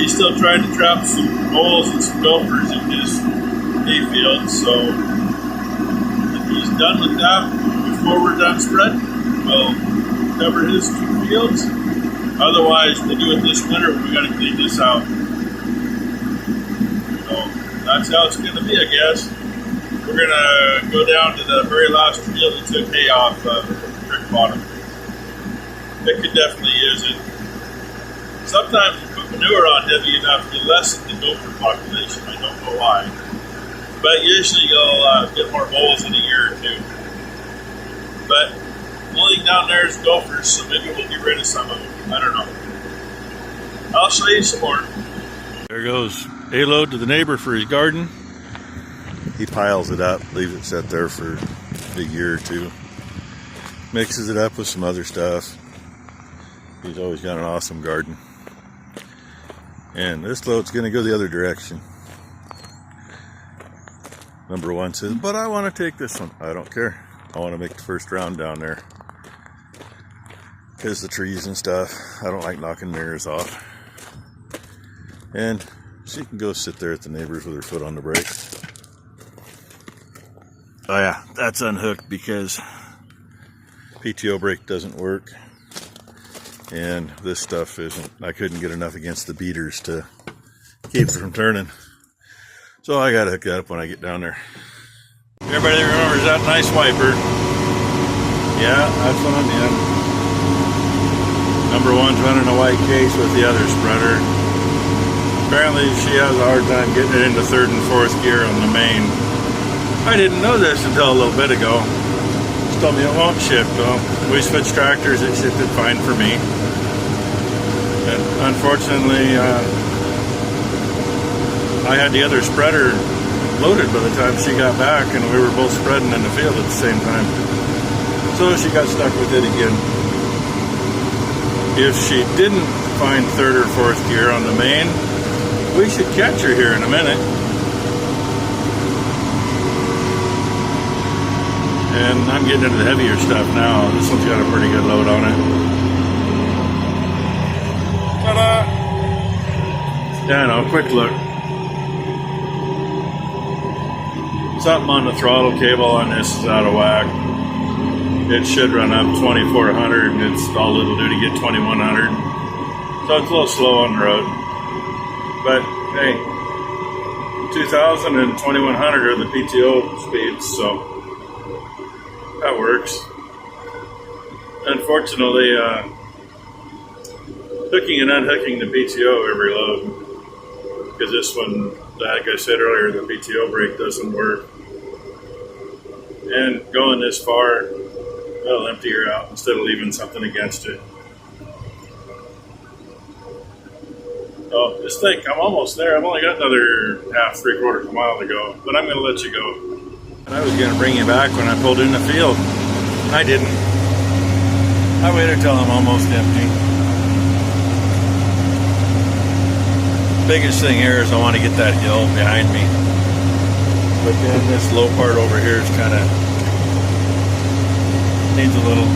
he's still trying to trap some moles and some gophers in his hayfield. So if he's done with that before we're done spreading, we'll cover his 2 fields. Otherwise, we'll do it this winter. We got to clean this out. So that's how it's going to be, I guess. We're going to go down to the very last field that took hay off creek bottom. They could definitely use it. Sometimes you put manure on heavy enough to lessen the gopher population. I don't know why. But usually you'll get more moles in a year or 2. But the only thing down there is gophers, so maybe we'll get rid of some of them. I don't know. I'll show you some more. There goes a load to the neighbor for his garden. He piles it up, leaves it set there for a year or 2. Mixes it up with some other stuff. He's always got an awesome garden. And this load's going to go the other direction. Number 1 says, but I want to take this one. I don't care. I want to make the first round down there. Because the trees and stuff, I don't like knocking mirrors off. And she can go sit there at the neighbor's with her foot on the brake. Oh yeah, that's unhooked because PTO brake doesn't work. And this stuff isn't, I couldn't get enough against the beaters to keep it from turning. So I gotta hook that up when I get down there. Everybody remembers that nice wiper. Yeah, that's what I'm in. Number 1's running a white case with the other spreader. Apparently she has a hard time getting it into 3rd and 4th gear on the main. I didn't know this until a little bit ago. She told me it won't shift though. We switched tractors, it shifted fine for me. And unfortunately, I had the other spreader loaded by the time she got back, and we were both spreading in the field at the same time. So she got stuck with it again. If she didn't find 3rd or 4th gear on the main, we should catch her here in a minute. And I'm getting into the heavier stuff now. This one's got a pretty good load on it. Ta-da! Yeah, no, quick look. Something on the throttle cable on this is out of whack. It should run up 2400 and it's all it'll do to get 2100. So it's a little slow on the road. But hey, 2000 and 2100 are the PTO speeds, so that works. Unfortunately, hooking and unhooking the PTO every load, because this one, like I said earlier, the PTO brake doesn't work. And going this far, it'll empty her out instead of leaving something against it. Oh, just think, I'm almost there. I've only got another half, 3/4 mile to go, but I'm going to let you go. And I was going to bring you back when I pulled in the field. I didn't. I waited till I'm almost empty. Biggest thing here is I want to get that hill behind me. But then this low part over here is kind of needs a little.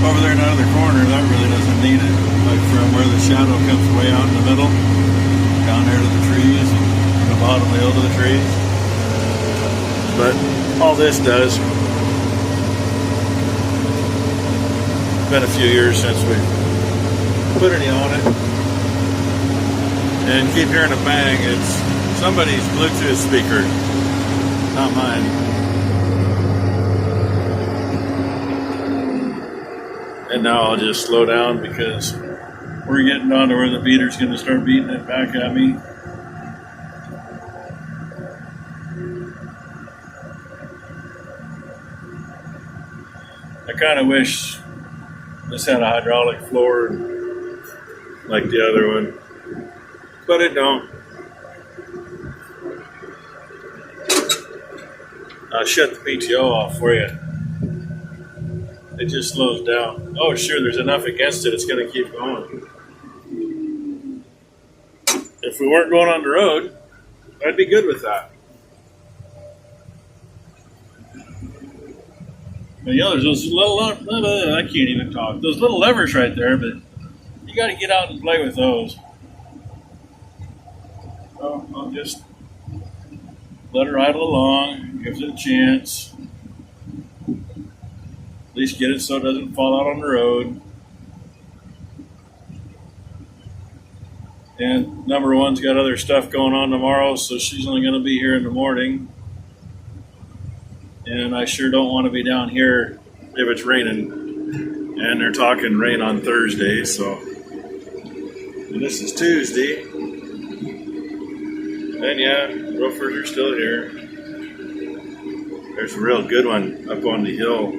Over there in the other corner, that really doesn't need it. Like from where the shadow comes way out in the middle, down there to the trees, and the bottom of the hill to the trees. But all this does, it's been a few years since we put any on it. And keep hearing a bang, it's somebody's Bluetooth speaker, not mine. And now I'll just slow down because we're getting down to where the beater's going to start beating it back at me. I kind of wish this had a hydraulic floor like the other one, but it don't. I'll shut the PTO off for you. It just slows down. Oh, sure, there's enough against it, it's going to keep going. If we weren't going on the road, I'd be good with that. But yeah, there's those little, I can't even talk. Those little levers right there, but you got to get out and play with those. Well, I'll just let her idle along, gives it a chance. At least get it so it doesn't fall out on the road. And number one's got other stuff going on tomorrow, so she's only going to be here in the morning. And I sure don't want to be down here if it's raining. And they're talking rain on Thursday, so. And this is Tuesday. And yeah, roofers are still here. There's a real good one up on the hill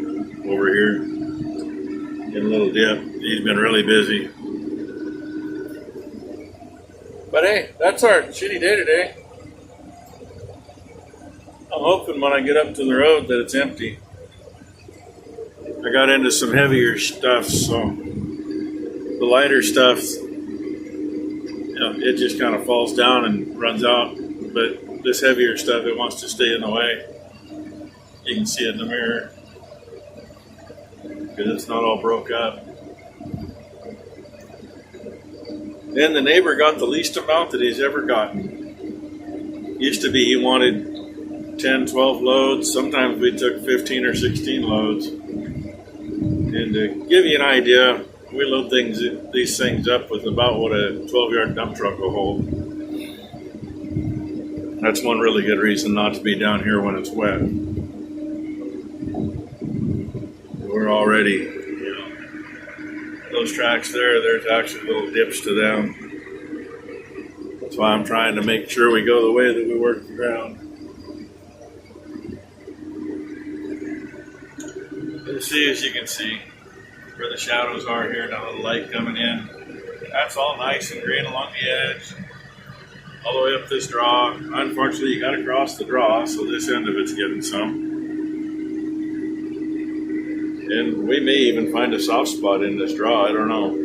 over here. In a little dip. He's been really busy. But hey, that's our shitty day today. I'm hoping when I get up to the road that it's empty. I got into some heavier stuff, so the lighter stuff, it just kind of falls down and runs out. But this heavier stuff, it wants to stay in the way. You can see it in the mirror because it's not all broke up. And the neighbor got the least amount that he's ever gotten. Used to be he wanted 10, 12 loads. Sometimes we took 15 or 16 loads. And to give you an idea, we load these things up with about what a 12-yard dump truck will hold. That's one really good reason not to be down here when it's wet. We're already, those tracks there's actually little dips to them. That's why I'm trying to make sure we go the way that we work the ground. And see, as you can see, where the shadows are here, now the light coming in. That's all nice and green along the edge. All the way up this draw. Unfortunately, you got to cross the draw, so this end of it's getting some. And we may even find a soft spot in this draw. I don't know.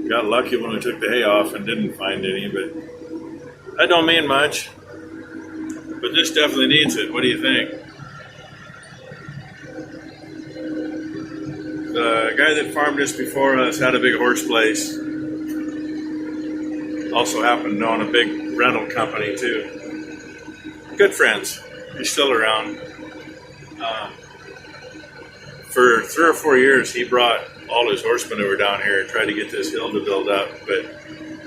Got lucky when we took the hay off and didn't find any, but that don't mean much. But this definitely needs it. What do you think? The guy that farmed this before us had a big horse place. Also happened to own a big rental company too. Good friends. He's still around. For 3 or 4 years, he brought all his horse manure down here and tried to get this hill to build up. But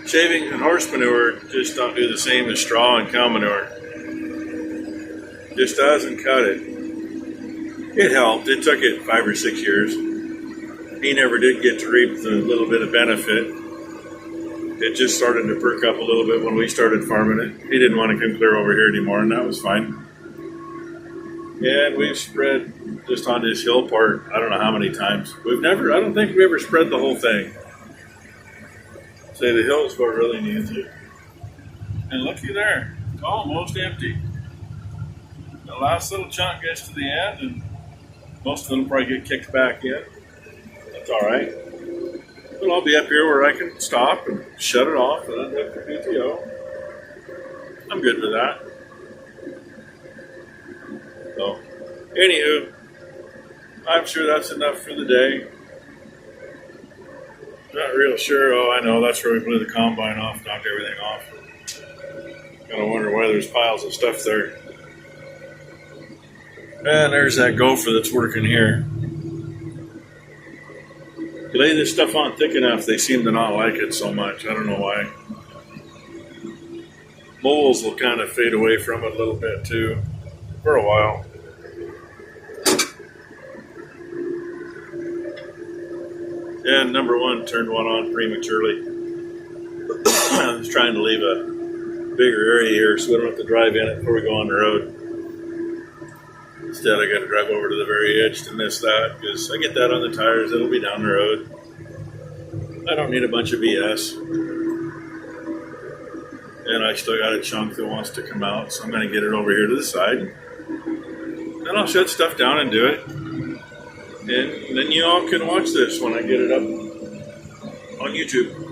shavings and horse manure just don't do the same as straw and cow manure. Just doesn't cut it. It helped. It took it 5 or 6 years. He never did get to reap the little bit of benefit. It just started to perk up a little bit when we started farming it. He didn't want to come clear over here anymore, and that was fine. And we've spread just on this hill part, I don't know how many times. I don't think we ever spread the whole thing. Say the hill is what really needs it. And looky there, it's almost empty. The last little chunk gets to the end, and most of them will probably get kicked back in. That's all right. But I'll be up here where I can stop and shut it off and unhook the PTO. I'm good with that. So, anywho, I'm sure that's enough for the day. Not real sure. Oh, I know, that's where we blew the combine off, knocked everything off. Gotta wonder why there's piles of stuff there. And there's that gopher that's working here. You lay this stuff on thick enough, they seem to not like it so much. I don't know why. Moles will kind of fade away from it a little bit too, for a while. And number one turned one on prematurely. I was trying to leave a bigger area here so we don't have to drive in it before we go on the road. Instead, I got to drive over to the very edge to miss that because I get that on the tires. It'll be down the road. I don't need a bunch of BS. And I still got a chunk that wants to come out, so I'm going to get it over here to the side. Then I'll shut stuff down and do it. And then you all can watch this when I get it up on YouTube.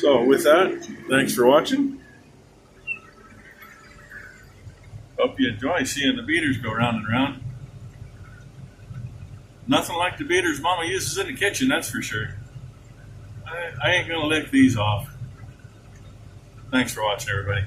So with that, thanks for watching. Hope you enjoy seeing the beaters go round and round. Nothing like the beaters Mama uses in the kitchen, that's for sure. I ain't gonna lick these off. Thanks for watching, everybody.